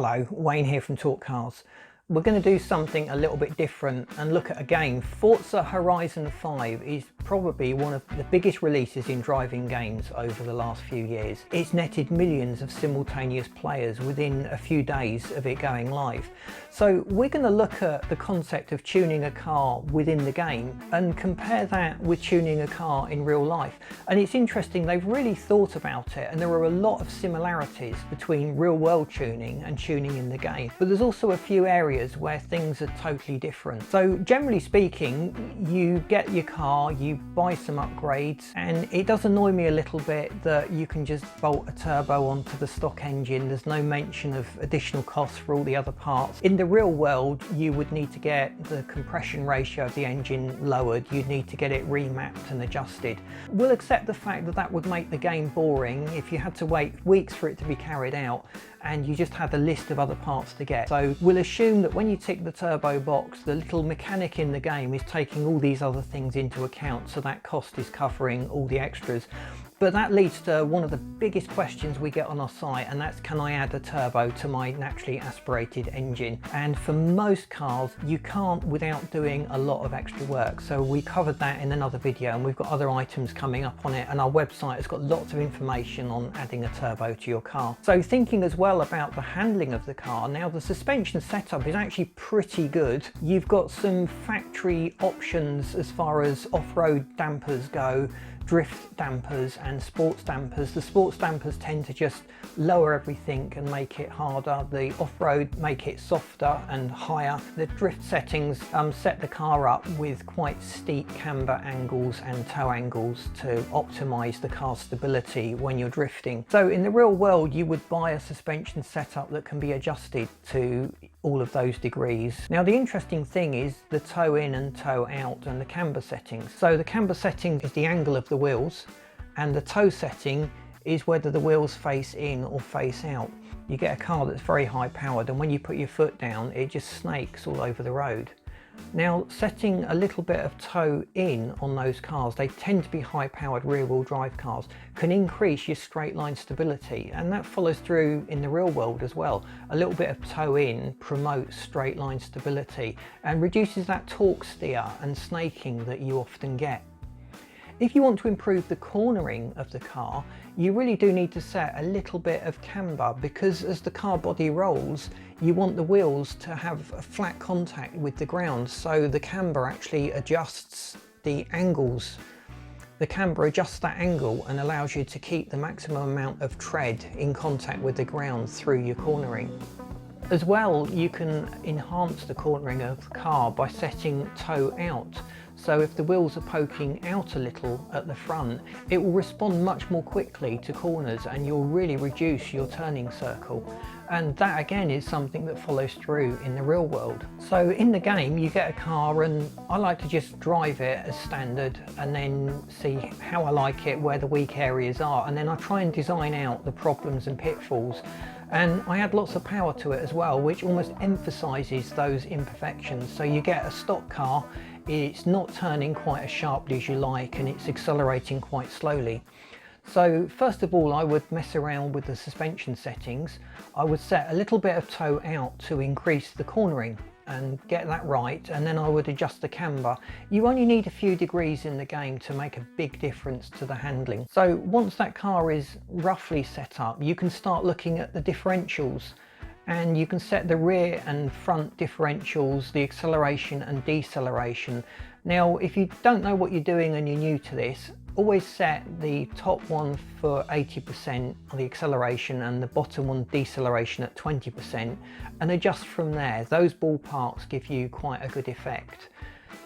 Hello, Wayne here from Talk Cars. We're going to do something a little bit different and look at a game. Forza Horizon 5 is probably one of the biggest releases in driving games over the last few years. It's netted millions of simultaneous players within a few days of it going live. So we're going to look at the concept of tuning a car within the game and compare that with tuning a car in real life. And it's interesting, they've really thought about it, and there are a lot of similarities between real world tuning and tuning in the game. But there's also a few areas where things are totally different. So generally speaking, you get your car, you buy some upgrades, and it does annoy me a little bit that you can just bolt a turbo onto the stock engine. There's no mention of additional costs for all the other parts. In the real world, you would need to get the compression ratio of the engine lowered, you'd need to get it remapped and adjusted. We'll accept the fact that that would make the game boring if you had to wait weeks for it to be carried out and you just had a list of other parts to get. So we'll assume that when you tick the turbo box, the little mechanic in the game is taking all these other things into account, so that cost is covering all the extras. But that leads to one of the biggest questions we get on our site, and that's, can I add a turbo to my naturally aspirated engine? And for most cars, you can't without doing a lot of extra work. So we covered that in another video, and we've got other items coming up on it, and our website has got lots of information on adding a turbo to your car. So thinking as well about the handling of the car, now the suspension setup is actually pretty good. You've got some factory options as far as off-road dampers go, drift dampers and sports dampers. The sports dampers tend to just lower everything and make it harder. The off-road make it softer and higher. The drift settings set the car up with quite steep camber angles and toe angles to optimize the car's stability when you're drifting. So in the real world, you would buy a suspension setup that can be adjusted to all of those degrees. Now the interesting thing is the toe in and toe out and the camber settings. So the camber setting is the angle of the wheels, and the toe setting is whether the wheels face in or face out. You get a car that's very high powered, and when you put your foot down, it just snakes all over the road. Now, setting a little bit of toe in on those cars, they tend to be high powered rear wheel drive cars, can increase your straight line stability, and that follows through in the real world as well. A little bit of toe in promotes straight line stability and reduces that torque steer and snaking that you often get. If you want to improve the cornering of the car, you really do need to set a little bit of camber, because as the car body rolls, you want the wheels to have a flat contact with the ground, so the camber actually adjusts the angles. The camber adjusts that angle and allows you to keep the maximum amount of tread in contact with the ground through your cornering. As well, you can enhance the cornering of the car by setting toe out. So if the wheels are poking out a little at the front, it will respond much more quickly to corners and you'll really reduce your turning circle. And that again is something that follows through in the real world. So in the game, you get a car, and I like to just drive it as standard and then see how I like it, where the weak areas are, and then I try and design out the problems and pitfalls. And I add lots of power to it as well, which almost emphasizes those imperfections. So you get a stock car, it's not turning quite as sharply as you like, and it's accelerating quite slowly. So first of all, I would mess around with the suspension settings. I would set a little bit of toe out to increase the cornering and get that right, and then I would adjust the camber. You only need a few degrees in the game to make a big difference to the handling. So once that car is roughly set up, you can start looking at the differentials, and you can set the rear and front differentials, the acceleration and deceleration. Now, if you don't know what you're doing and you're new to this, always set the top one for 80% on the acceleration and the bottom one deceleration at 20%, and adjust from there. Those ballparks give you quite a good effect.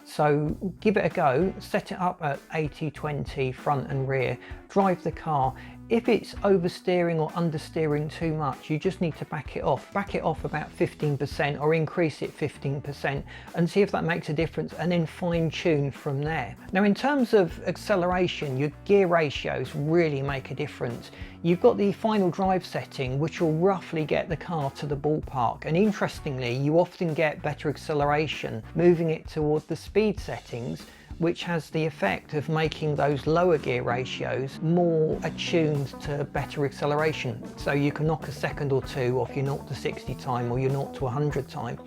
So give it a go, set it up at 80-20 front and rear, drive the car. If it's oversteering or understeering too much, you just need to back it off. Back it off about 15% or increase it 15% and see if that makes a difference, and then fine tune from there. Now in terms of acceleration, your gear ratios really make a difference. You've got the final drive setting, which will roughly get the car to the ballpark, and interestingly, you often get better acceleration moving it towards the speed settings which has the effect of making those lower gear ratios more attuned to better acceleration. So you can knock a second or two off your 0 to 60 time or your 0 to 100 time.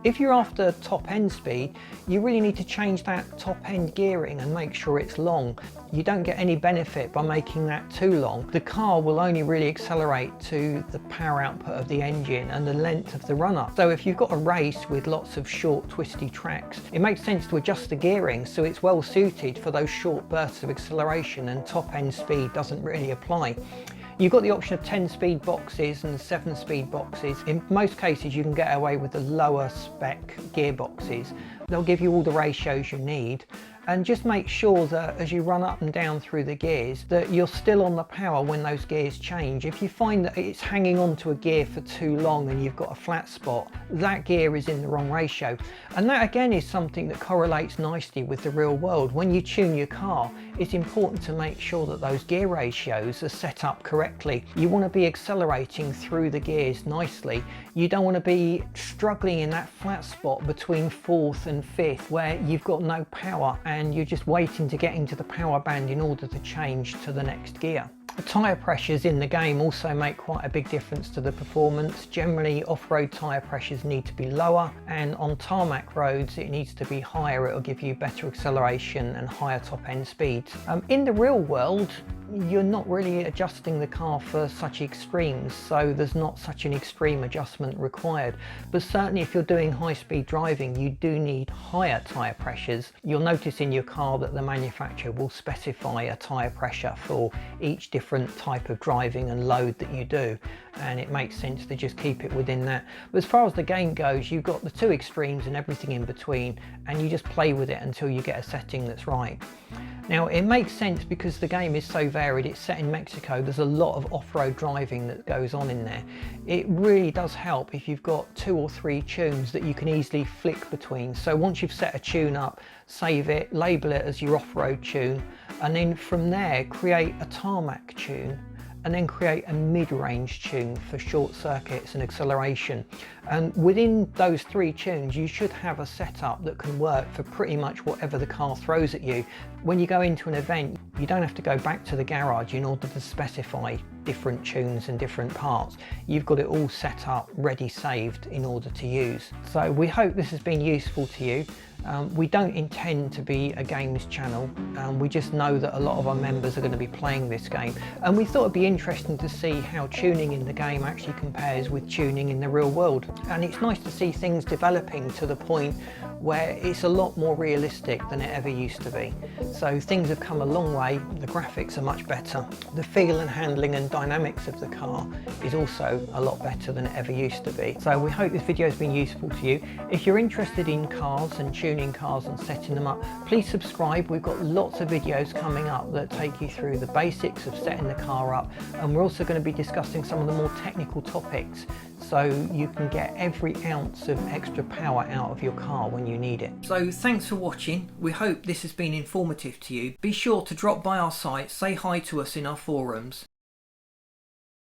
If you're after top end speed, you really need to change that top end gearing and make sure it's long. You don't get any benefit by making that too long. The car will only really accelerate to the power output of the engine and the length of the run-up. So if you've got a race with lots of short twisty tracks, it makes sense to adjust the gearing so it's well suited for those short bursts of acceleration, and top end speed doesn't really apply. You've got the option of 10-speed boxes and 7-speed boxes. In most cases you can get away with the lower spec gearboxes. They'll give you all the ratios you need, and just make sure that as you run up and down through the gears that you're still on the power when those gears change. If you find that it's hanging on to a gear for too long and you've got a flat spot, that gear is in the wrong ratio. And that again is something that correlates nicely with the real world. When you tune your car, it's important to make sure that those gear ratios are set up correctly. You want to be accelerating through the gears nicely. You don't want to be struggling in that flat spot between 4th and 5th where you've got no power and you're just waiting to get into the power band in order to change to the next gear. The tyre pressures in the game also make quite a big difference to the performance. Generally, off-road tyre pressures need to be lower, and on tarmac roads it needs to be higher. It'll give you better acceleration and higher top-end speeds. In the real world, you're not really adjusting the car for such extremes, so there's not such an extreme adjustment required. But certainly if you're doing high-speed driving, you do need higher tyre pressures. You'll notice in your car that the manufacturer will specify a tyre pressure for each different type of driving and load that you do, and it makes sense to just keep it within that. But as far as the game goes, you've got the two extremes and everything in between, and you just play with it until you get a setting that's right. Now it makes sense because the game is so varied. It's set in Mexico. There's a lot of off-road driving that goes on in there. It really does help if you've got 2 or 3 tunes that you can easily flick between. So once you've set a tune up, save it, label it as your off-road tune, and then from there create a tarmac tune, and then create a mid-range tune for short circuits and acceleration. And within those 3 tunes, you should have a setup that can work for pretty much whatever the car throws at you. When you go into an event, you don't have to go back to the garage in order to specify different tunes and different parts. You've got it all set up, ready, saved in order to use. So we hope this has been useful to you. We don't intend to be a games channel. We just know that a lot of our members are going to be playing this game, and we thought it'd be interesting to see how tuning in the game actually compares with tuning in the real world. And it's nice to see things developing to the point where it's a lot more realistic than it ever used to be. So things have come a long way. The graphics are much better. The feel and handling and dynamics of the car is also a lot better than it ever used to be. So we hope this video has been useful to you. If you're interested in cars and tuning cars and setting them up, please subscribe. We've got lots of videos coming up that take you through the basics of setting the car up, and we're also going to be discussing some of the more technical topics so you can get every ounce of extra power out of your car when you need it. So thanks for watching. We hope this has been informative to you. Be sure to drop by our site, say hi to us in our forums,